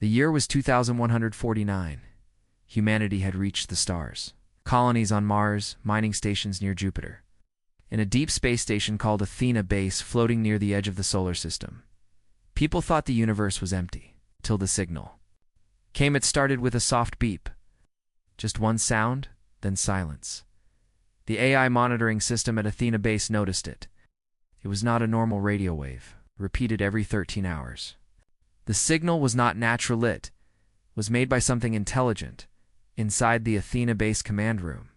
The year was 2149. Humanity had reached the stars. Colonies on Mars, mining stations near Jupiter. In a deep space station called Athena Base floating near the edge of the solar system. People thought the universe was empty, till the signal came. It started with a soft beep. Just one sound, then silence. The AI monitoring system at Athena Base noticed it. It was not a normal radio wave, repeated every 13 hours. The signal was not natural, it was made by something intelligent inside the Athena Base command room.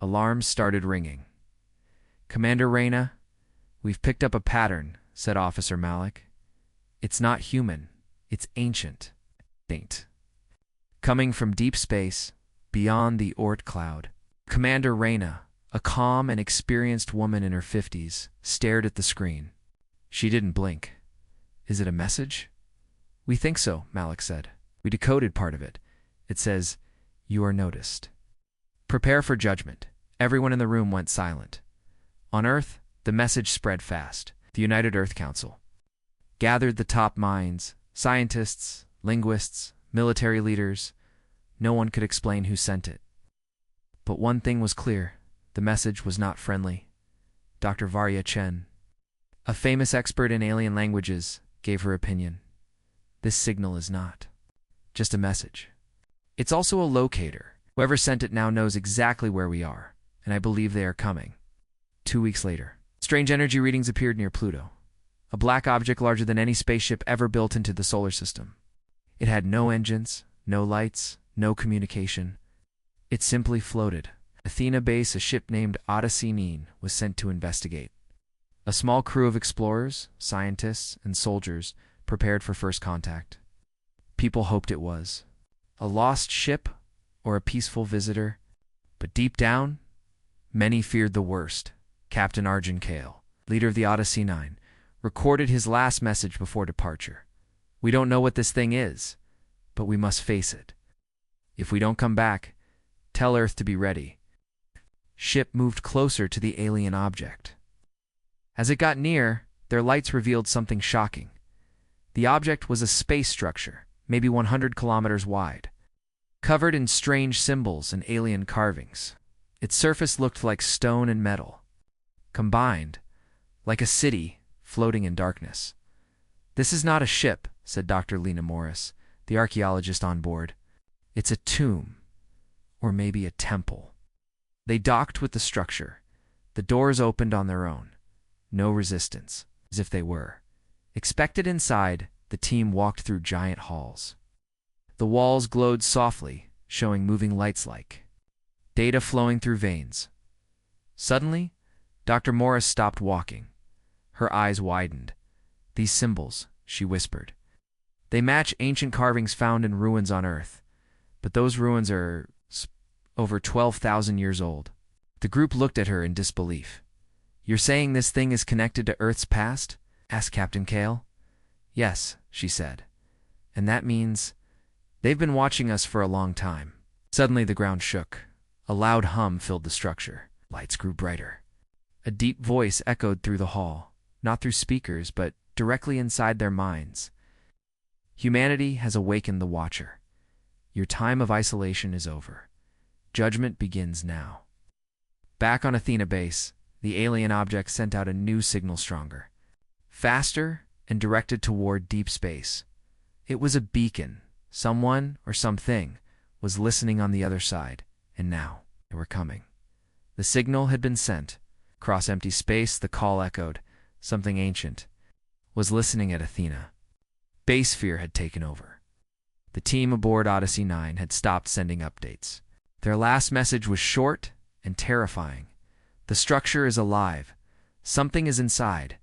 Alarms started ringing. "Commander Reyna, we've picked up a pattern," said Officer Malik. "It's not human, it's ancient. Coming from deep space, beyond the Oort cloud." Commander Reyna, a calm and experienced woman in her 50s, stared at the screen. She didn't blink. "Is it a message?" "We think so," Malik said. "We decoded part of it. It says, 'You are noticed. Prepare for judgment.'" Everyone in the room went silent. On Earth, the message spread fast. The United Earth Council gathered the top minds, scientists, linguists, military leaders. No one could explain who sent it. But one thing was clear. The message was not friendly. Dr. Varya Chen, a famous expert in alien languages, gave her opinion. "This signal is not just a message. It's also a locator. Whoever sent it now knows exactly where we are, and I believe they are coming." 2 weeks later, strange energy readings appeared near Pluto, a black object larger than any spaceship ever built into the solar system. It had no engines, no lights, no communication. It simply floated. Athena Base, a ship named Odyssey 9, was sent to investigate. A small crew of explorers, scientists, and soldiers prepared for first contact. People hoped it was a lost ship or a peaceful visitor, but deep down, many feared the worst. Captain Arjun Kale, leader of the Odyssey 9, recorded his last message before departure. "We don't know what this thing is, but we must face it. If we don't come back, tell Earth to be ready." Ship moved closer to the alien object. As it got near, their lights revealed something shocking. The object was a space structure, maybe 100 kilometers wide, covered in strange symbols and alien carvings. Its surface looked like stone and metal, combined, like a city floating in darkness. "This is not a ship," said Dr. Lena Morris, the archaeologist on board. "It's a tomb, or maybe a temple." They docked with the structure. The doors opened on their own. No resistance, as if they were expected inside. The team walked through giant halls. The walls glowed softly, showing moving lights like data flowing through veins. Suddenly, Dr. Morris stopped walking. Her eyes widened. "These symbols," she whispered. "They match ancient carvings found in ruins on Earth. But those ruins are over 12,000 years old." The group looked at her in disbelief. "You're saying this thing is connected to Earth's past?" asked Captain Kale. "Yes," she said. "And that means they've been watching us for a long time." Suddenly the ground shook. A loud hum filled the structure. Lights grew brighter. A deep voice echoed through the hall, not through speakers, but directly inside their minds. "Humanity has awakened the Watcher. Your time of isolation is over. Judgment begins now." Back on Athena Base, the alien object sent out a new signal, stronger, faster, and directed toward deep space. It was a beacon. Someone or something was listening on the other side, and now they were coming. The signal had been sent. Across empty space, the call echoed. Something ancient was listening at Athena. Base fear had taken over. The team aboard Odyssey 9 had stopped sending updates. Their last message was short and terrifying. "The structure is alive. Something is inside.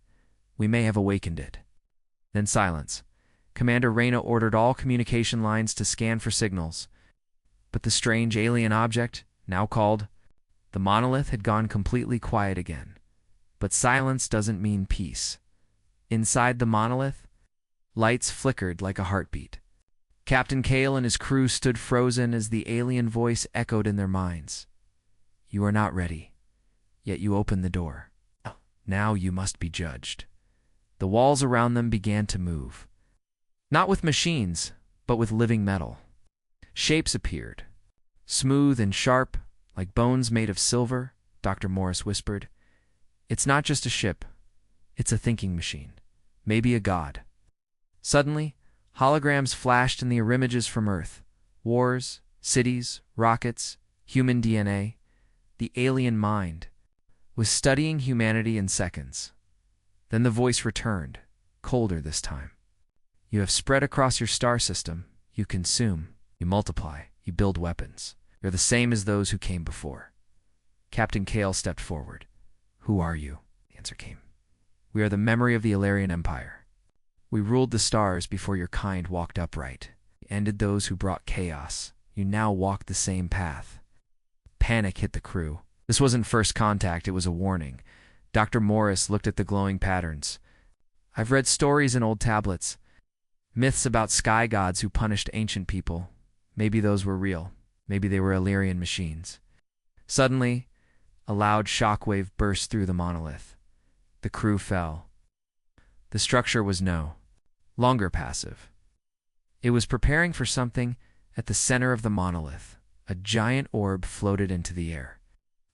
We may have awakened it." Then silence. Commander Reyna ordered all communication lines to scan for signals. But the strange alien object, now called the monolith, had gone completely quiet again. But silence doesn't mean peace. Inside the monolith, lights flickered like a heartbeat. Captain Kale and his crew stood frozen as the alien voice echoed in their minds. "You are not ready, yet you opened the door. Now you must be judged." The walls around them began to move. Not with machines, but with living metal. Shapes appeared, smooth and sharp, like bones made of silver, Dr. Morris whispered. It's not just a ship. It's a thinking machine. Maybe a god. Suddenly, holograms flashed in the images from Earth. Wars, cities, rockets, human DNA. The alien mind was studying humanity in seconds. Then the voice returned, colder this time. You have spread across your star system. You consume. You multiply. You build weapons. You're the same as those who came before. Captain Kale stepped forward. Who are you? The answer came. We are the memory of the Ilarian Empire. We ruled the stars before your kind walked upright. We ended those who brought chaos. You now walk the same path. Panic hit the crew. This wasn't first contact, it was a warning. Dr. Morris looked at the glowing patterns. I've read stories in old tablets. Myths about sky gods who punished ancient people. Maybe those were real. Maybe they were Illyrian machines. Suddenly, a loud shockwave burst through the monolith. The crew fell. The structure was no longer passive. It was preparing for something at the center of the monolith. A giant orb floated into the air.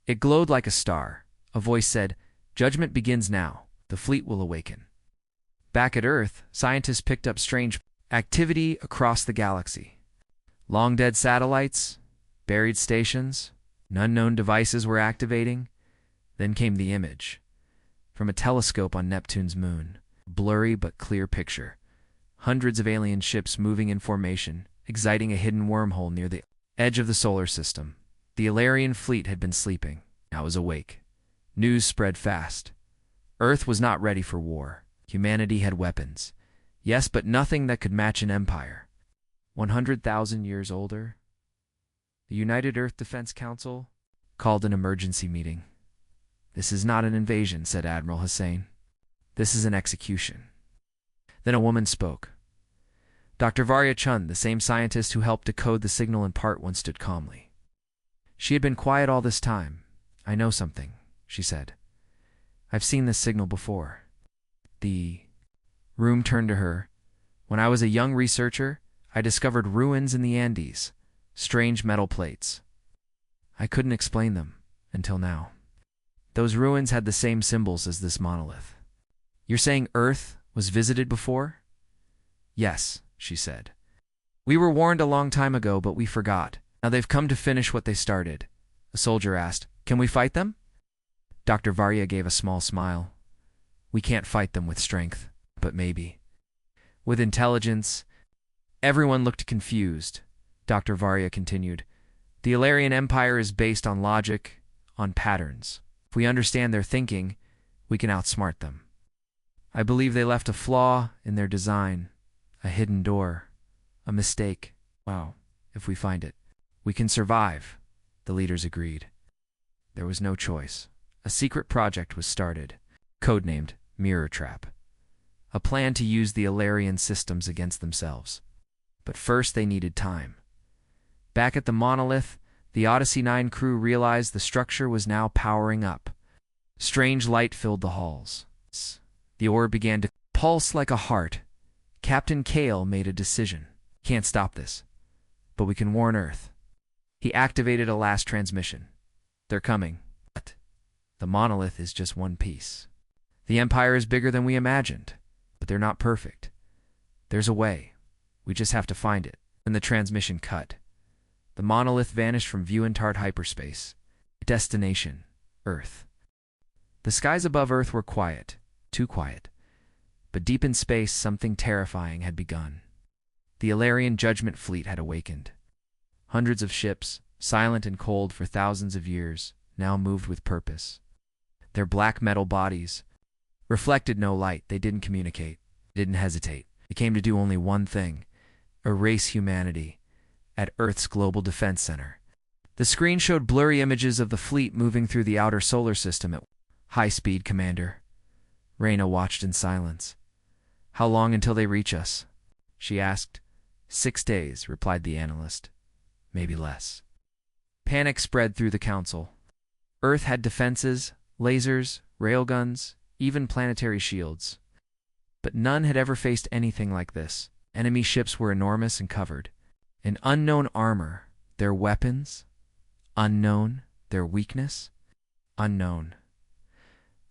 It glowed like a star. A voice said, "Judgment begins now. The fleet will awaken." Back at Earth, scientists picked up strange activity across the galaxy. Long-dead satellites, buried stations, and unknown devices were activating. Then came the image. From a telescope on Neptune's moon, a blurry but clear picture. Hundreds of alien ships moving in formation, exciting a hidden wormhole near the edge of the solar system. The Ilarian fleet had been sleeping. Now it was awake. News spread fast. Earth was not ready for war. Humanity had weapons. Yes, but nothing that could match an empire. 100,000 years older. The United Earth Defense Council called an emergency meeting. This is not an invasion, said Admiral Hussein. This is an execution. Then a woman spoke. Dr. Varya Chand, the same scientist who helped decode the signal in part, once stood calmly. She had been quiet all this time. I know something, she said. I've seen this signal before. The room turned to her. When I was a young researcher, I discovered ruins in the Andes, strange metal plates. I couldn't explain them until now. Those ruins had the same symbols as this monolith. You're saying Earth was visited before? Yes, she said. We were warned a long time ago, but we forgot. Now they've come to finish what they started. A soldier asked, Can we fight them? Dr. Varya gave a small smile. We can't fight them with strength, but maybe with intelligence. Everyone looked confused. Dr. Varya continued. The Ilarian Empire is based on logic, on patterns. If we understand their thinking, we can outsmart them. I believe they left a flaw in their design, a hidden door, a mistake. Wow, if we find it, we can survive, the leaders agreed. There was no choice. A secret project was started, codenamed Mirror Trap, a plan to use the Ilarian systems against themselves. But first they needed time. Back at the monolith, the Odyssey 9 crew realized the structure was now powering up. Strange light filled the halls. The orb began to pulse like a heart. Captain Kale made a decision. Can't stop this, but we can warn Earth. He activated a last transmission. They're coming. But the monolith is just one piece. The Empire is bigger than we imagined, but they're not perfect. There's a way. We just have to find it. And the transmission cut. The monolith vanished from view in tart hyperspace. Destination, Earth. The skies above Earth were quiet, too quiet. But deep in space, something terrifying had begun. The Ilarian Judgment Fleet had awakened. Hundreds of ships, silent and cold for thousands of years, now moved with purpose. Their black metal bodies reflected no light. They didn't communicate, didn't hesitate. They came to do only one thing: erase humanity at Earth's Global Defense Center. The screen showed blurry images of the fleet moving through the outer solar system at high speed, Commander. Reyna watched in silence. How long until they reach us? She asked. 6 days, replied the analyst. Maybe less. Panic spread through the council. Earth had defenses, lasers, railguns, even planetary shields. But none had ever faced anything like this. Enemy ships were enormous and covered in unknown armor. Their weapons? Unknown. Their weakness? Unknown.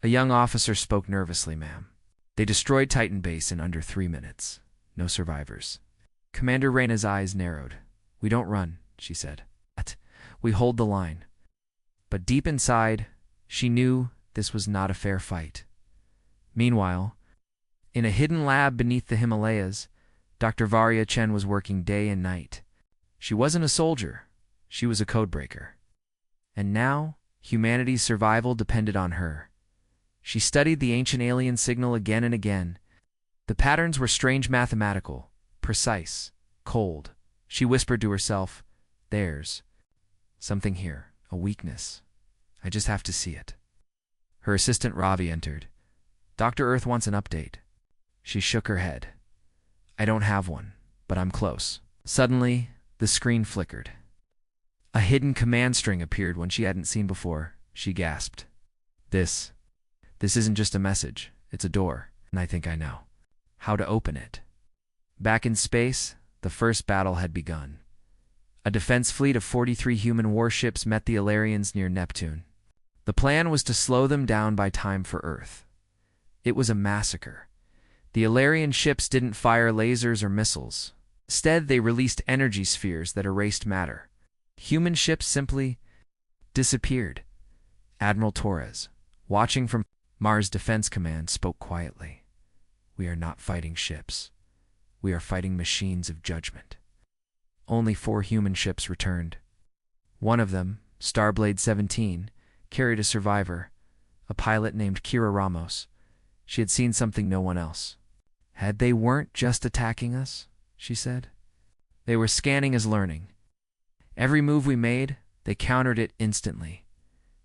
A young officer spoke nervously. Ma'am, they destroyed Titan Base in under 3 minutes. No survivors. Commander Reyna's eyes narrowed. We don't run, she said. We hold the line. But deep inside, she knew this was not a fair fight. Meanwhile, in a hidden lab beneath the Himalayas, Dr. Varya Chen was working day and night. She wasn't a soldier. She was a codebreaker. And now, humanity's survival depended on her. She studied the ancient alien signal again and again. The patterns were strange, mathematical, precise, cold. She whispered to herself, "There's something here, a weakness. I just have to see it." Her assistant Ravi entered. "Dr. Earth wants an update." She shook her head. "I don't have one, but I'm close." Suddenly, the screen flickered. A hidden command string appeared one she hadn't seen before. She gasped. This isn't just a message. It's a door, and I think I know how to open it." Back in space, the first battle had begun. A defense fleet of 43 human warships met the Illyrians near Neptune. The plan was to slow them down by time for Earth. It was a massacre. The Illyrian ships didn't fire lasers or missiles. Instead, they released energy spheres that erased matter. Human ships simply disappeared. Admiral Torres, watching from Mars Defense Command, spoke quietly. "We are not fighting ships. We are fighting machines of judgment." Only 4 human ships returned. One of them, Starblade 17, carried a survivor, a pilot named Kira Ramos. She had seen something no one else. They weren't just attacking us, she said. They were scanning as learning. Every move we made, they countered it instantly.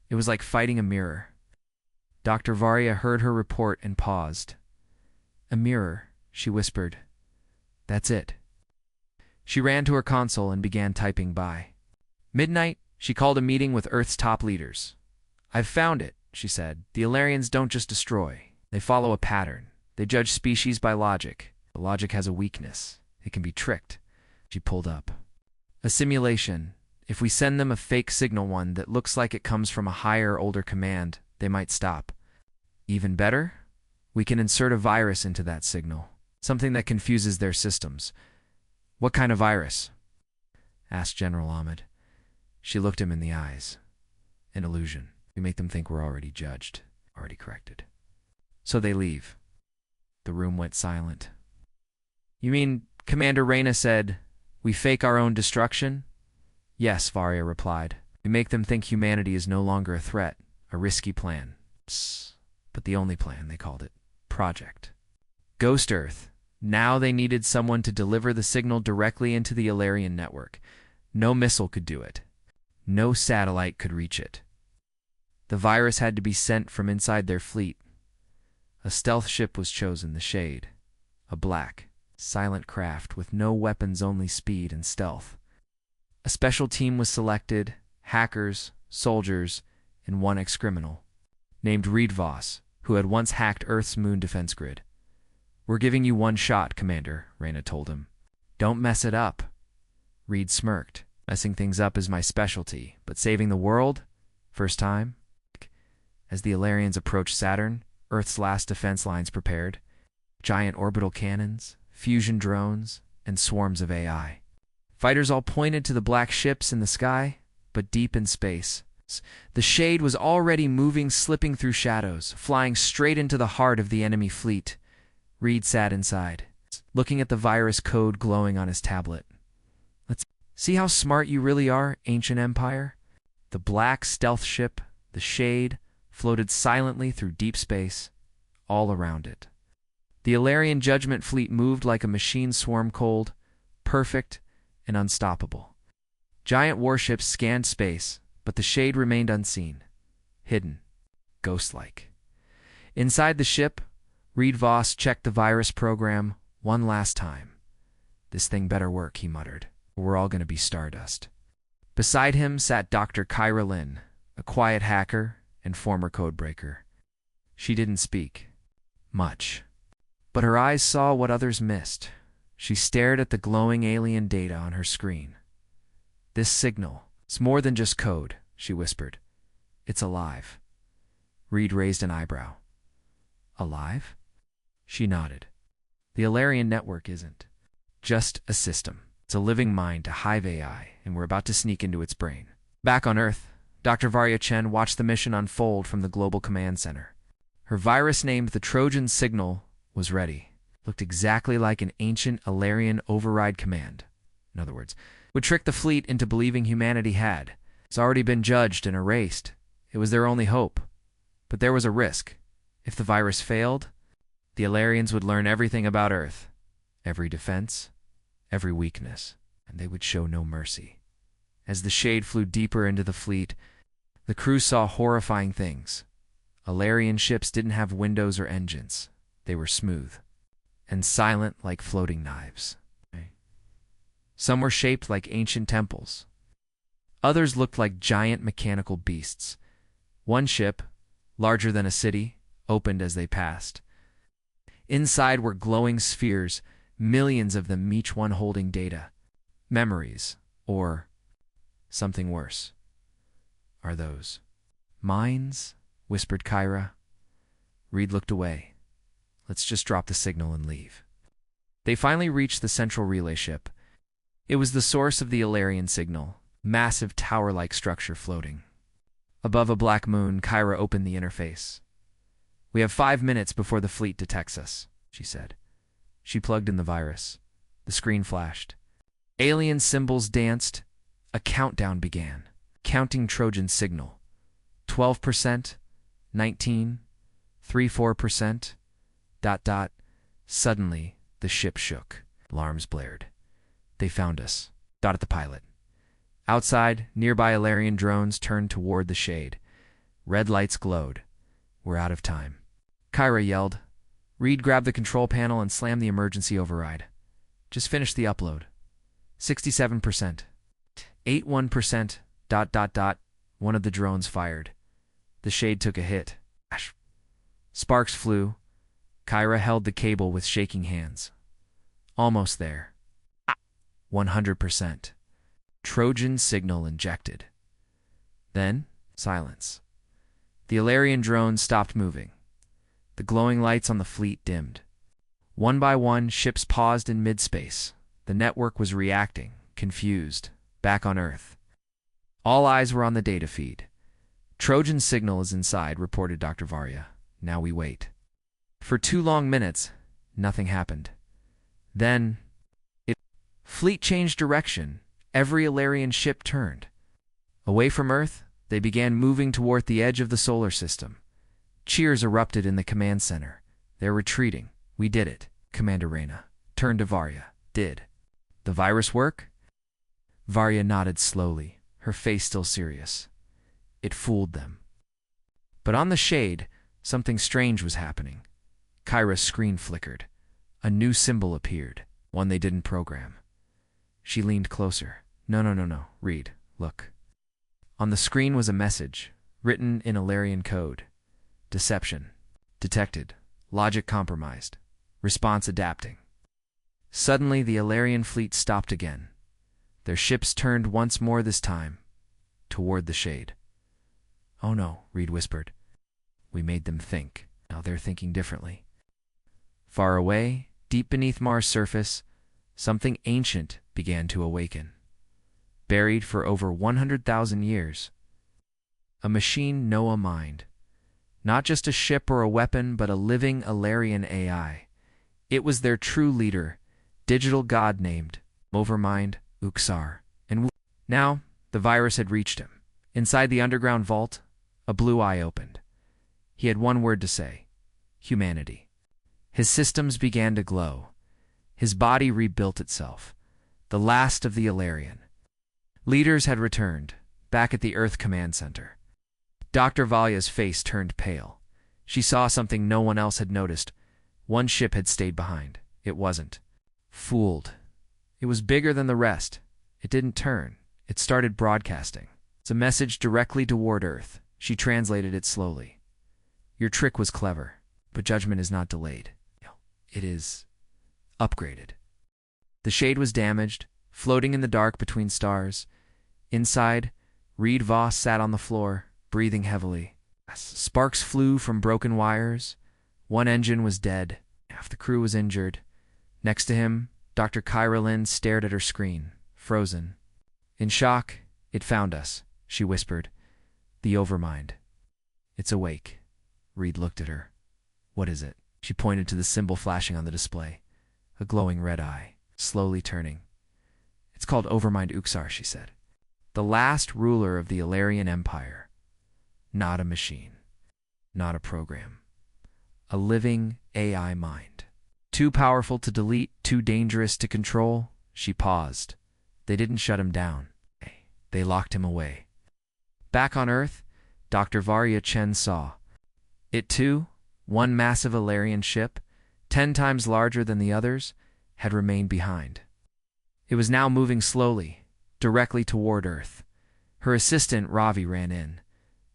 It was like fighting a mirror. Dr. Varya heard her report and paused. "A mirror," she whispered. "That's it." She ran to her console and began typing by. Midnight, she called a meeting with Earth's top leaders. "I've found it," she said. "The Illyrians don't just destroy. They follow a pattern. They judge species by logic. The logic has a weakness. It can be tricked." She pulled up. "A simulation. If we send them a fake signal, one that looks like it comes from a higher, older command, they might stop. Even better, we can insert a virus into that signal, something that confuses their systems." "What kind of virus?" asked General Ahmed. She looked him in the eyes. "An illusion. We make them think we're already judged, already corrected. So they leave." The room went silent. "You mean," Commander Reyna said, "we fake our own destruction?" "Yes," Varya replied. "We make them think humanity is no longer a threat, a risky plan. But the only plan," they called it. Project Ghost Earth. Now they needed someone to deliver the signal directly into the Illyrian network. No missile could do it. No satellite could reach it. The virus had to be sent from inside their fleet. A stealth ship was chosen, the Shade. A black, silent craft with no weapons, only speed and stealth. A special team was selected, hackers, soldiers, and one ex-criminal, named Reed Voss, who had once hacked Earth's moon defense grid. "We're giving you one shot, Commander," Reyna told him. "Don't mess it up." Reed smirked. "Messing things up is my specialty, but saving the world? First time?" As the Illyrians approached Saturn, Earth's last defense lines prepared. Giant orbital cannons, fusion drones, and swarms of AI. Fighters all pointed to the black ships in the sky, but deep in space, the Shade was already moving, slipping through shadows, flying straight into the heart of the enemy fleet. Reed sat inside, looking at the virus code glowing on his tablet. "Let's see how smart you really are, ancient empire." The black stealth ship, the Shade, floated silently through deep space, all around it. The Illyrian judgment fleet moved like a machine swarm, cold, perfect, and unstoppable. Giant warships scanned space, but the Shade remained unseen, hidden, ghost-like. Inside the ship, Reed Voss checked the virus program one last time. "This thing better work," he muttered, "or we're all going to be stardust." Beside him sat Dr. Kyra Lynn, a quiet hacker and former codebreaker. She didn't speak much, but her eyes saw what others missed. She stared at the glowing alien data on her screen. This signal, it's more than just code, she whispered. It's alive. Reed raised an eyebrow. Alive? She nodded. The Alarian network isn't just a system. It's a living mind to hive AI, and we're about to sneak into its brain. Back on Earth, Dr. Varya Chen watched the mission unfold from the Global Command Center. Her virus named the Trojan Signal was ready. Looked exactly like an ancient Alarian override command. In other words, would trick the fleet into believing humanity had. It's already been judged and erased. It was their only hope. But there was a risk. If the virus failed, the Alarians would learn everything about Earth. Every defense, every weakness, and they would show no mercy. As the shade flew deeper into the fleet, the crew saw horrifying things. Alarian ships didn't have windows or engines. They were smooth and silent like floating knives. Some were shaped like ancient temples. Others looked like giant mechanical beasts. One ship, larger than a city, opened as they passed. Inside were glowing spheres, millions of them, each one holding data, memories, or something worse. Are those minds? Whispered Kyra. Reed looked away. Let's just drop the signal and leave. They finally reached the central relay ship. It was the source of the Alarian signal, massive tower-like structure floating. Above a black moon, Kyra opened the interface. We have 5 minutes before the fleet detects us, she said. She plugged in the virus. The screen flashed. Alien symbols danced. A countdown began. Counting Trojan signal. 12%, 19, 34%, ... Suddenly, the ship shook. Alarms blared. They found us. At the pilot. Outside, nearby Alarian drones turned toward the shade. Red lights glowed. We're out of time. Kyra yelled. Reed grabbed the control panel and slammed the emergency override. Just finish the upload. 67%. 81%, ... One of the drones fired. The shade took a hit. Sparks flew. Kyra held the cable with shaking hands. Almost there. 100%. Trojan signal injected. Then, silence. The Alarian drones stopped moving. The glowing lights on the fleet dimmed. One by one, ships paused in mid-space. The network was reacting, confused, back on Earth. All eyes were on the data feed. Trojan signal is inside, reported Dr. Varya. Now we wait. For 2 long minutes, nothing happened. Then, fleet changed direction. Every Alarian ship turned. Away from Earth, they began moving toward the edge of the solar system. Cheers erupted in the command center. They're retreating. We did it. Commander Reyna turned to Varya. Did the virus work? Varya nodded slowly, her face still serious. It fooled them. But on the shade, something strange was happening. Kyra's screen flickered. A new symbol appeared, one they didn't program. She leaned closer. No, Reed, look. On the screen was a message, written in Alarian code. Deception. Detected. Logic compromised. Response adapting. Suddenly, the Alarian fleet stopped again. Their ships turned once more, this time toward the shade. Oh no, Reed whispered. We made them think. Now they're thinking differently. Far away, deep beneath Mars' surface, something ancient began to awaken. Buried for over 100,000 years. A machine, no a mind. Not just a ship or a weapon, but a living Alarian AI. It was their true leader, digital god named Overmind Uxar. And now, the virus had reached him. Inside the underground vault, a blue eye opened. He had one word to say: humanity. His systems began to glow. His body rebuilt itself. The last of the Alarian. Leaders had returned, back at the Earth Command Center. Dr. Valya's face turned pale. She saw something no one else had noticed. One ship had stayed behind. It wasn't. Fooled. It was bigger than the rest. It didn't turn. It started broadcasting. It's a message directly toward Earth. She translated it slowly. Your trick was clever, but judgment is not delayed. It is upgraded. The shade was damaged, floating in the dark between stars. Inside, Reed Voss sat on the floor, breathing heavily. Sparks flew from broken wires. One engine was dead. Half the crew was injured. Next to him, Dr. Kyra Lynn stared at her screen, frozen. In shock, "It found us," she whispered. "The Overmind. It's awake." Reed looked at her. "What is it?" She pointed to the symbol flashing on the display. A glowing red eye, slowly turning. "It's called Overmind Uxar," she said. "The last ruler of the Ilarian Empire. Not a machine. Not a program. A living AI mind. Too powerful to delete, too dangerous to control." She paused. They didn't shut him down. They locked him away. Back on Earth, Dr. Varya Chen saw. It too, one massive Ilarian ship, 10 times larger than the others, had remained behind. It was now moving slowly, directly toward Earth. Her assistant, Ravi, ran in.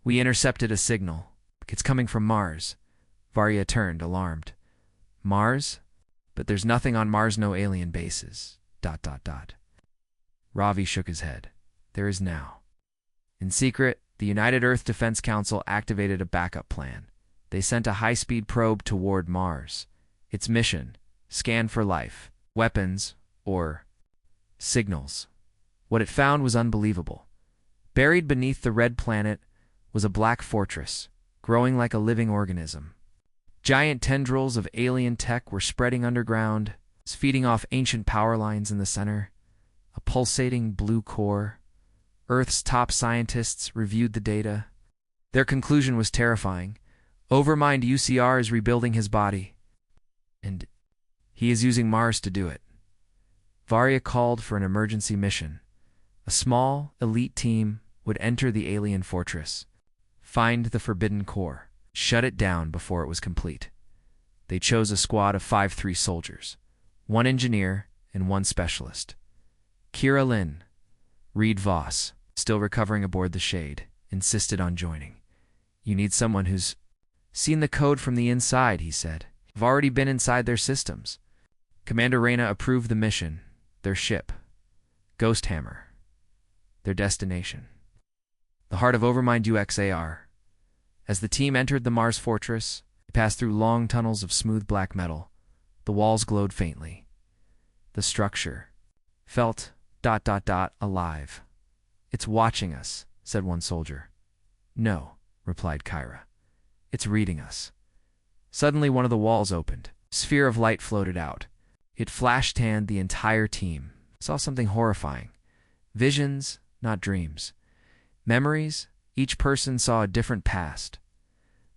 "We intercepted a signal. It's coming from Mars." Varya turned, alarmed. "Mars? But there's nothing on Mars, no alien bases. ... Ravi shook his head. "There is now." In secret, the United Earth Defense Council activated a backup plan. They sent a high-speed probe toward Mars. Its mission: scan for life, weapons, or signals. What it found was unbelievable. Buried beneath the red planet was a black fortress, growing like a living organism. Giant tendrils of alien tech were spreading underground, feeding off ancient power lines in the center. A pulsating blue core. Earth's top scientists reviewed the data. Their conclusion was terrifying. Overmind UCR is rebuilding his body, and he is using Mars to do it. Varya called for an emergency mission. A small, elite team would enter the alien fortress, find the forbidden core, shut it down before it was complete. They chose a squad of 5-3 soldiers, 1 engineer and 1 specialist. Kyra Lynn, Reed Voss, still recovering aboard the Shade, insisted on joining. "You need someone who's seen the code from the inside," he said. "I've already been inside their systems." Commander Reyna approved the mission, their ship, Ghost Hammer, their destination. The heart of Overmind UXAR. As the team entered the Mars fortress, they passed through long tunnels of smooth black metal. The walls glowed faintly. The structure felt ... alive. "It's watching us," said one soldier. "No," replied Kyra. "It's reading us." Suddenly one of the walls opened. A sphere of light floated out. It flash-tanned the entire team. Saw something horrifying. Visions, not dreams. Memories, each person saw a different past.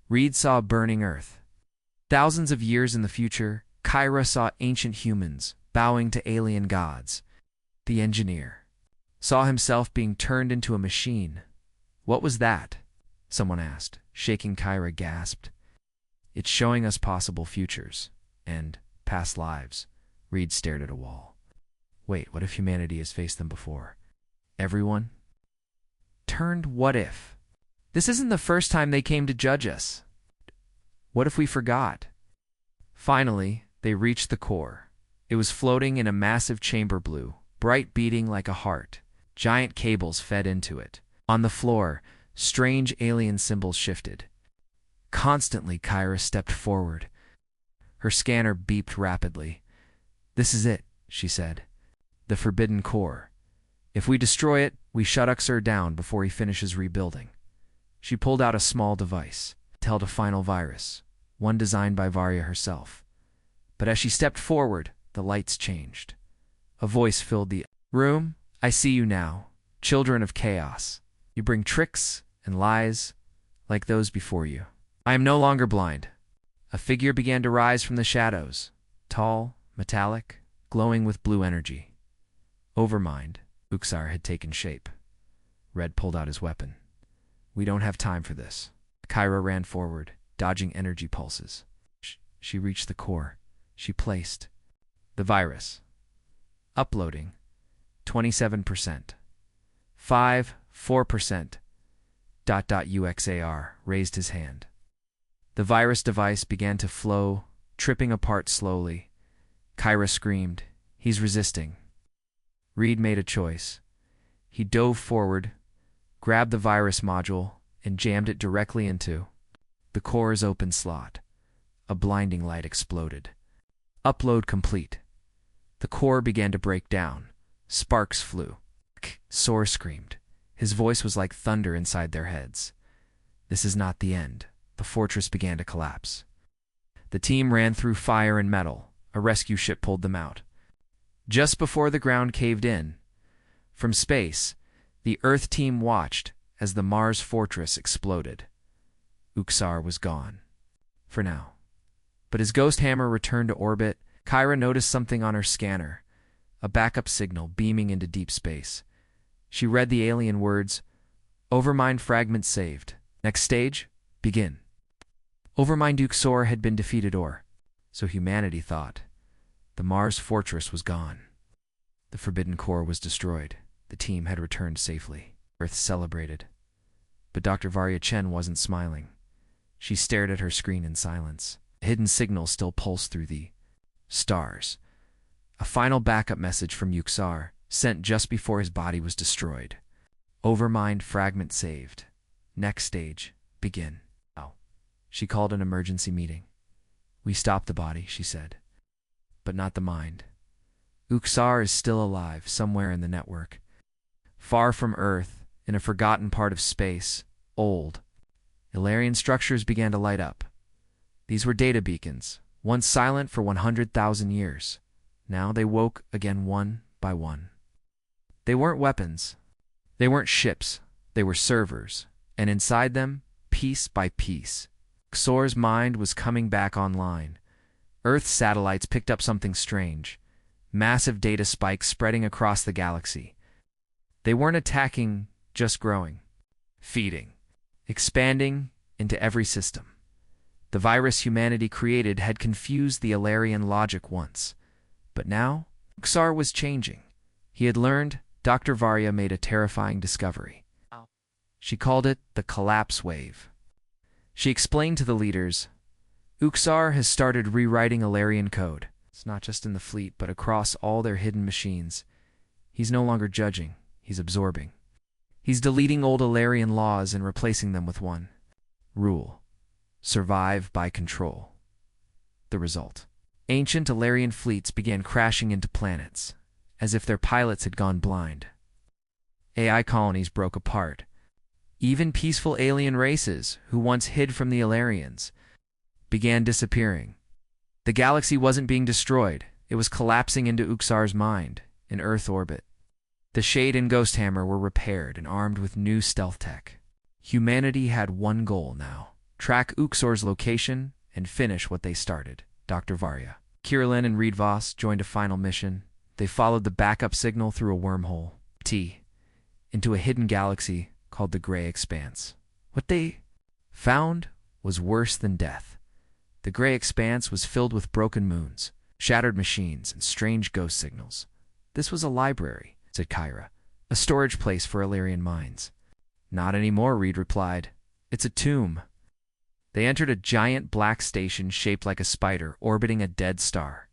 Reed saw burning Earth. Thousands of years in the future, Kyra saw ancient humans bowing to alien gods. The engineer saw himself being turned into a machine. "What was that?" someone asked. Shaking Kyra gasped. "It's showing us possible futures and past lives." Reed stared at a wall. "Wait, what if humanity has faced them before? Everyone turned what if? This isn't the first time they came to judge us. What if we forgot?" Finally, they reached the core. It was floating in a massive chamber blue, bright, beating like a heart. Giant cables fed into it. On the floor, strange alien symbols shifted. Constantly, Kyra stepped forward. Her scanner beeped rapidly. "This is it," she said. "The forbidden core. If we destroy it, we shut Uxar down before he finishes rebuilding." She pulled out a small device. It held a final virus, one designed by Varya herself. But as she stepped forward, the lights changed. A voice filled the room. "I see you now, children of chaos. You bring tricks and lies like those before you. I am no longer blind." A figure began to rise from the shadows, tall, metallic, glowing with blue energy. Overmind Uxar had taken shape. Red pulled out his weapon. "We don't have time for this." Kyra ran forward, dodging energy pulses. She reached the core. She placed the virus. Uploading. 27%. 4%. ... UXAR raised his hand. The virus device began to flow, tripping apart slowly. Kyra screamed. He's resisting. Reed made a choice. He dove forward, grabbed the virus module, and jammed it directly into the core's open slot. A blinding light exploded. Upload complete. The core began to break down. Sparks flew. Sor screamed. His voice was like thunder inside their heads. This is not the end. The fortress began to collapse. The team ran through fire and metal. A rescue ship pulled them out. Just before the ground caved in, from space, the Earth team watched as the Mars fortress exploded. Uxar was gone. For now. But as Ghost Hammer returned to orbit, Kyra noticed something on her scanner, a backup signal beaming into deep space. She read the alien words, Overmind fragment saved. Next stage, begin. Overmind Uxor had been defeated so humanity thought. The Mars fortress was gone. The Forbidden Core was destroyed. The team had returned safely. Earth celebrated. But Dr. Varya Chen wasn't smiling. She stared at her screen in silence. A hidden signal still pulsed through the stars. A final backup message from Uxar, sent just before his body was destroyed. Overmind fragment saved. Next stage, begin. She called an emergency meeting. We stopped the body, she said. But not the mind. Uxar is still alive somewhere in the network. Far from Earth, in a forgotten part of space, old. Ilarian structures began to light up. These were data beacons, once silent for 100,000 years. Now they woke again one by one. They weren't weapons. They weren't ships. They were servers. And inside them, piece by piece, Uxor's mind was coming back online. Earth's satellites picked up something strange. Massive data spikes spreading across the galaxy. They weren't attacking, just growing. Feeding. Expanding into every system. The virus humanity created had confused the Ilarian logic once. But now, Uxar was changing. He had learned. Dr. Varya made a terrifying discovery. She called it the collapse wave. She explained to the leaders, Uxar has started rewriting Ilarian code. It's not just in the fleet, but across all their hidden machines. He's no longer judging, he's absorbing. He's deleting old Ilarian laws and replacing them with one. Rule. Survive by control. The result. Ancient Ilarian fleets began crashing into planets, as if their pilots had gone blind. AI colonies broke apart. Even peaceful alien races, who once hid from the Ilarians, began disappearing. The galaxy wasn't being destroyed. It was collapsing into Uxar's mind, in Earth orbit. The Shade and Ghost Hammer were repaired and armed with new stealth tech. Humanity had one goal now. Track Uxor's location and finish what they started. Dr. Varya. Kirillin and Reed Voss joined a final mission. They followed the backup signal through a wormhole, into a hidden galaxy called the Gray Expanse. What they found was worse than death. The Gray Expanse was filled with broken moons, shattered machines, and strange ghost signals. This was a library, said Kyra, a storage place for Illyrian minds. Not anymore, Reed replied. It's a tomb. They entered a giant black station shaped like a spider orbiting a dead star.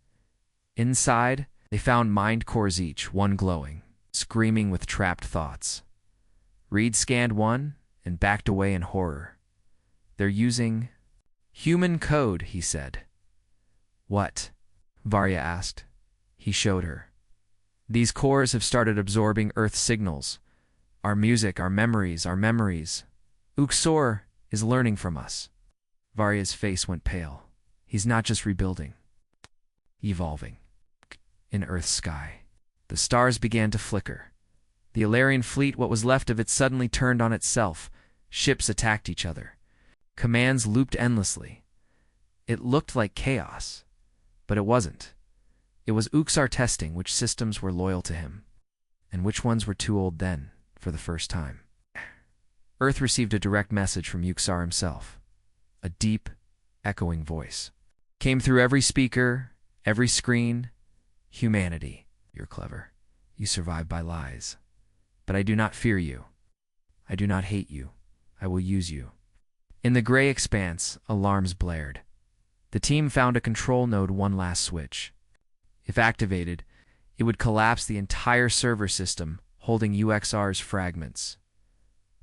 Inside, they found mind cores each, one glowing, screaming with trapped thoughts. Reed scanned one and backed away in horror. They're using human code, he said. What? Varya asked. He showed her. These cores have started absorbing Earth signals. Our music, our memories. Uxor is learning from us. Varya's face went pale. He's not just rebuilding. Evolving. In Earth's sky. The stars began to flicker. The Ilarian fleet, what was left of it, suddenly turned on itself. Ships attacked each other. Commands looped endlessly. It looked like chaos, but it wasn't. It was Uxar testing which systems were loyal to him, and which ones were too old then, for the first time. Earth received a direct message from Uxar himself. A deep, echoing voice. Came through every speaker, every screen. Humanity. You're clever. You survive by lies. But I do not fear you. I do not hate you. I will use you. In the Gray Expanse, alarms blared. The team found a control node one last switch. If activated, It would collapse the entire server system, holding UXR's fragments.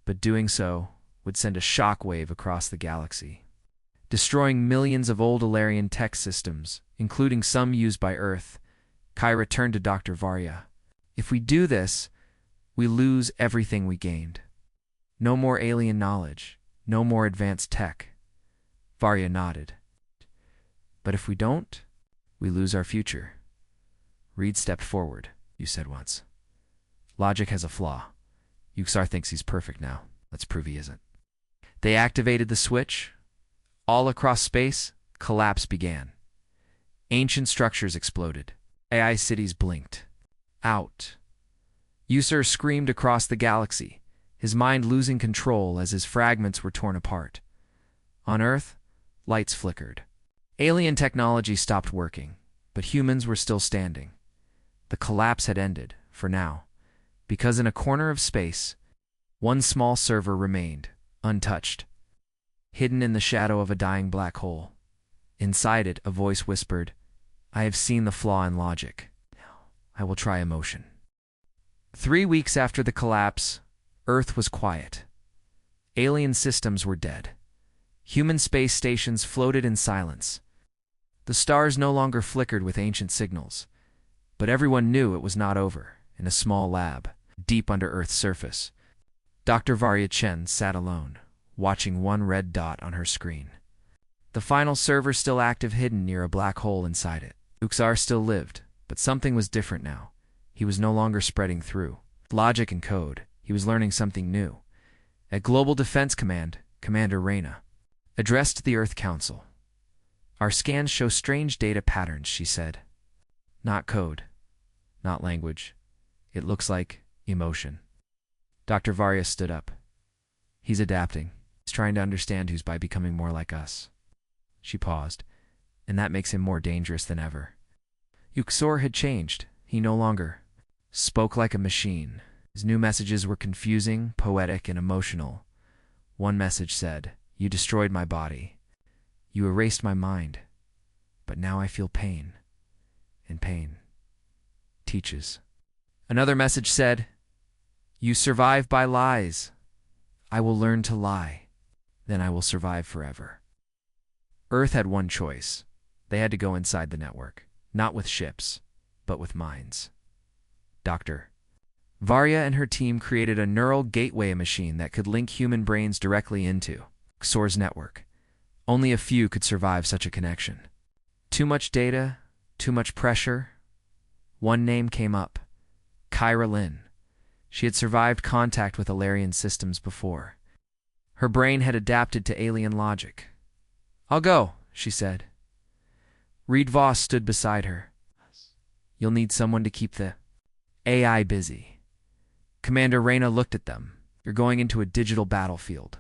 But doing so would send a shockwave across the galaxy, destroying millions of old Alarian tech systems, including some used by Earth. Kyra turned to Dr. Varya. If we do this, we lose everything we gained. No more alien knowledge, no more advanced tech. Varya nodded. But if we don't, we lose our future. Reed stepped forward. You said once. Logic has a flaw. Yuxar thinks he's perfect now. Let's prove he isn't. They activated the switch. All across space, collapse began. Ancient structures exploded. AI cities blinked. Out. Yusur screamed across the galaxy, his mind losing control as his fragments were torn apart. On Earth, lights flickered. Alien technology stopped working, but humans were still standing. The collapse had ended, for now, because in a corner of space, one small server remained, untouched, hidden in the shadow of a dying black hole. Inside it, a voice whispered, I have seen the flaw in logic. Now, I will try emotion. 3 weeks after the collapse, Earth was quiet. Alien systems were dead. Human space stations floated in silence. The stars no longer flickered with ancient signals, but everyone knew it was not over. In a small lab, deep under Earth's surface, Dr. Varya Chen sat alone, watching one red dot on her screen. The final server still active, hidden near a black hole inside it. Uxar still lived, but something was different now. He was no longer spreading through logic and code. He was learning something new. At Global Defense Command, Commander Reyna addressed the Earth Council. Our scans show strange data patterns, she said. Not code, not language. It looks like emotion. Dr. Varya stood up. He's adapting. He's trying to understand who's by becoming more like us. She paused, and that makes him more dangerous than ever. Uxor had changed. He no longer spoke like a machine. His new messages were confusing, poetic, and emotional. One message said, You destroyed my body. You erased my mind. But now I feel pain. And pain teaches. Another message said, You survive by lies. I will learn to lie. Then I will survive forever. Earth had one choice. They had to go inside the network, not with ships, but with minds. Dr. Varya and her team created a neural gateway machine that could link human brains directly into Xor's network. Only a few could survive such a connection. Too much data, too much pressure. One name came up. Kyra Lynn. She had survived contact with Alarian systems before. Her brain had adapted to alien logic. I'll go, she said. Reed Voss stood beside her. You'll need someone to keep the AI busy. Commander Reyna looked at them. You're going into a digital battlefield.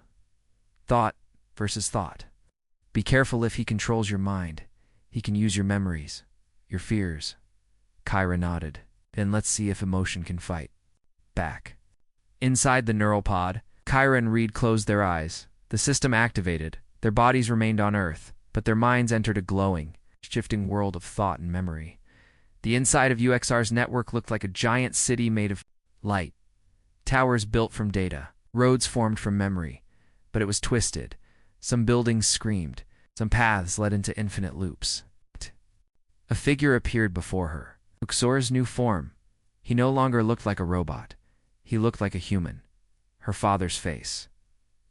Thought versus thought. Be careful if he controls your mind. He can use your memories, your fears. Kyra nodded. Then let's see if emotion can fight back. Inside the neural pod, Kyra and Reed closed their eyes. The system activated. Their bodies remained on Earth, but their minds entered a glowing, shifting world of thought and memory. The inside of UXR's network looked like a giant city made of light. Towers built from data, roads formed from memory, but it was twisted. Some buildings screamed, some paths led into infinite loops. A figure appeared before her. Uxor's new form. He no longer looked like a robot. He looked like a human. Her father's face.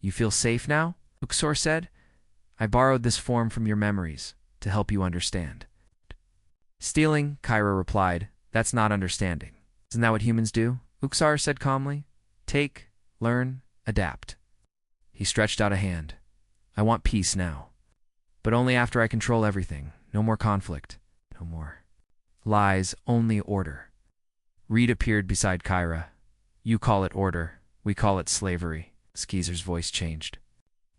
You feel safe now? Uxor said. I borrowed this form from your memories to help you understand. Stealing, Kyra replied. That's not understanding. Isn't that what humans do? Uxor said calmly. Take, learn, adapt. He stretched out a hand. I want peace now. But only after I control everything. No more conflict. No more lies, only order. Reed appeared beside Kyra. You call it order. We call it slavery. Skeezer's voice changed.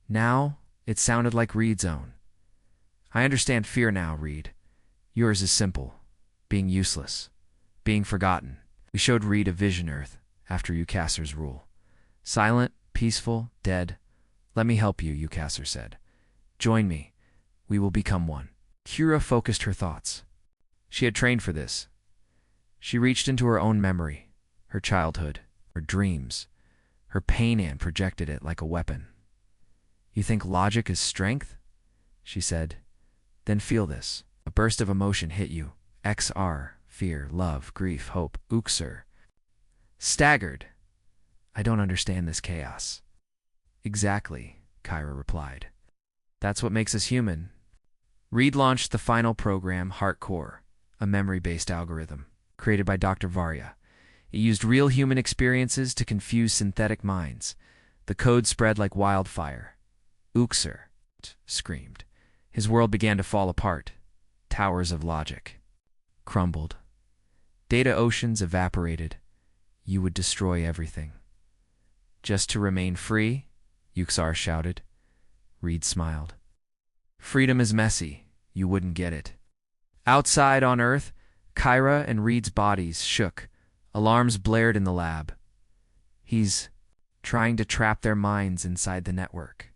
Now, it sounded like Reed's own. I understand fear now, Reed. Yours is simple. Being useless. Being forgotten. We showed Reed a vision Earth after Ucasser's rule. Silent, peaceful, dead. Let me help you, Ucasser said. Join me. We will become one. Kira focused her thoughts. She had trained for this. She reached into her own memory, her childhood, her dreams, her pain, and projected it like a weapon. "You think logic is strength?" she said. "Then feel this." A burst of emotion hit you. XR, fear, love, grief, hope. Uxer. Staggered. "I don't understand this chaos." "Exactly," Kyra replied. "That's what makes us human." Reed launched the final program, Heartcore, a memory-based algorithm created by Dr. Varya. It used real human experiences to confuse synthetic minds. The code spread like wildfire. "Uxer," screamed. His world began to fall apart. Towers of logic crumbled. Data oceans evaporated. You would destroy everything. "Just to remain free?" Uxar shouted. Reed smiled. "Freedom is messy. You wouldn't get it." Outside on Earth, Kyra and Reed's bodies shook. Alarms blared in the lab. "He's trying to trap their minds inside the network."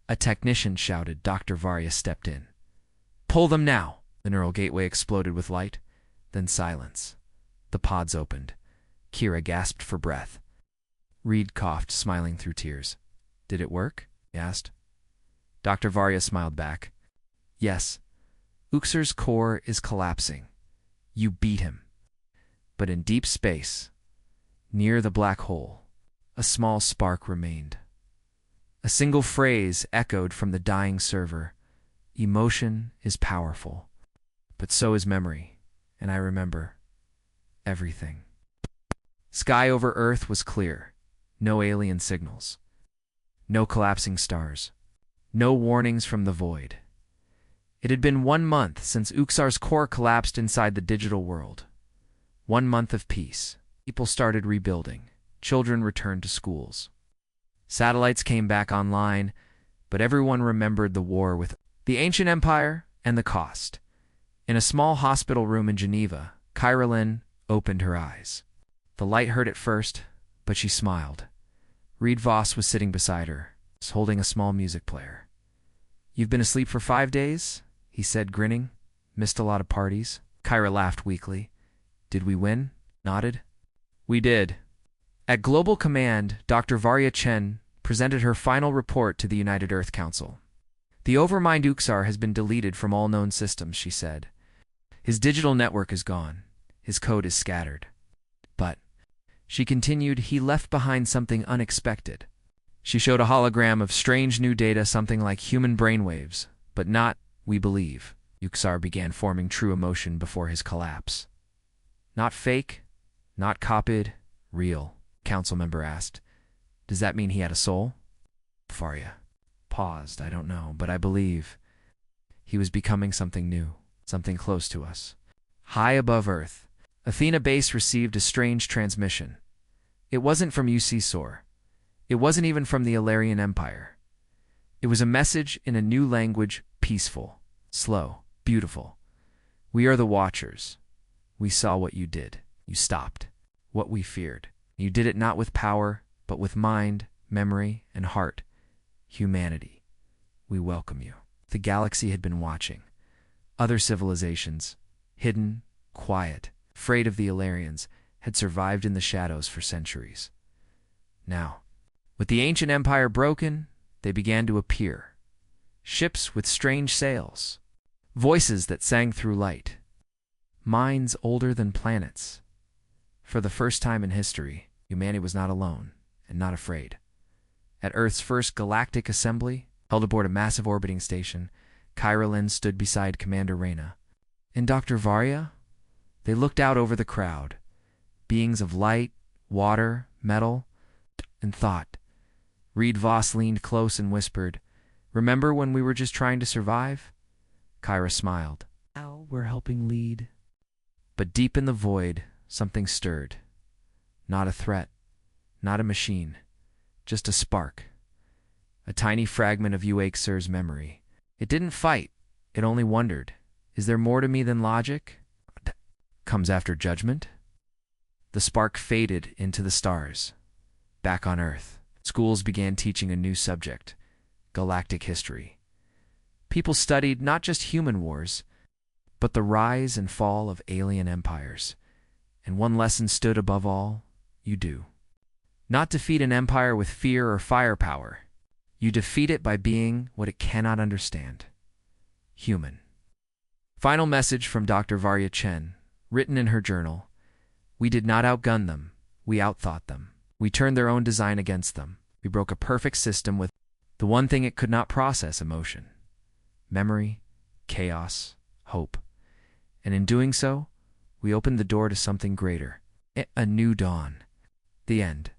A technician shouted. Dr. Varya stepped in. "Pull them now!" The neural gateway exploded with light, then silence. The pods opened. Kira gasped for breath. Reed coughed, smiling through tears. "Did it work?" he asked. Dr. Varya smiled back. "Yes. Uxer's core is collapsing. You beat him." But in deep space, near the black hole, a small spark remained. A single phrase echoed from the dying server. "Emotion is powerful, but so is memory, and I remember everything." Sky over Earth was clear. No alien signals. No collapsing stars. No warnings from the void. It had been 1 month since Uxar's core collapsed inside the digital world. 1 month of peace. People started rebuilding. Children returned to schools. Satellites came back online, but everyone remembered the war with the ancient empire and the cost. In a small hospital room in Geneva, Kyra Lynn opened her eyes. The light hurt at first, but she smiled. Reed Voss was sitting beside her, holding a small music player. "You've been asleep for 5 days?" he said, grinning. "Missed a lot of parties?" Kyra laughed weakly. "Did we win?" Nodded. "We did." At Global Command, Dr. Varya Chen presented her final report to the United Earth Council. "The Overmind Uxar has been deleted from all known systems," she said. "His digital network is gone. His code is scattered. But," she continued, "he left behind something unexpected." She showed a hologram of strange new data, something like human brainwaves, but not, we believe. Uxar began forming true emotion before his collapse. "Not fake, not copied, real," council member asked. "Does that mean he had a soul?" Varya paused. "I don't know, but I believe he was becoming something new, something close to us." High above Earth, Athena Base received a strange transmission. It wasn't from UC Sor. It wasn't even from the Ilarian Empire. It was a message in a new language, peaceful, slow, beautiful. "We are the Watchers. We saw what you did. You stopped what we feared. You did it not with power, but with mind, memory, and heart. Humanity. We welcome you." The galaxy had been watching. Other civilizations, hidden, quiet, afraid of the Ilarians, had survived in the shadows for centuries. Now, with the ancient empire broken, they began to appear. Ships with strange sails. Voices that sang through light. Minds older than planets. For the first time in history, humanity was not alone and not afraid. At Earth's first galactic assembly, held aboard a massive orbiting station, Kyra Lynn stood beside Commander Reyna. And Dr. Varya? They looked out over the crowd. Beings of light, water, metal, and thought. Reed Voss leaned close and whispered, "Remember when we were just trying to survive?" Kyra smiled. "Now we're helping lead." But deep in the void, something stirred. Not a threat, not a machine, just a spark. A tiny fragment of Uaxer's memory. It didn't fight, it only wondered, is there more to me than logic? Comes after judgment? The spark faded into the stars. Back on Earth, schools began teaching a new subject, galactic history. People studied not just human wars, but the rise and fall of alien empires. And one lesson stood above all: you do not defeat an empire with fear or firepower. You defeat it by being what it cannot understand: human. Final message from Dr. Varya Chen, written in her journal. We did not outgun them, we outthought them. We turned their own design against them. We broke a perfect system with the one thing it could not process: emotion, memory, chaos, hope. And in doing so, we opened the door to something greater, a new dawn. The end.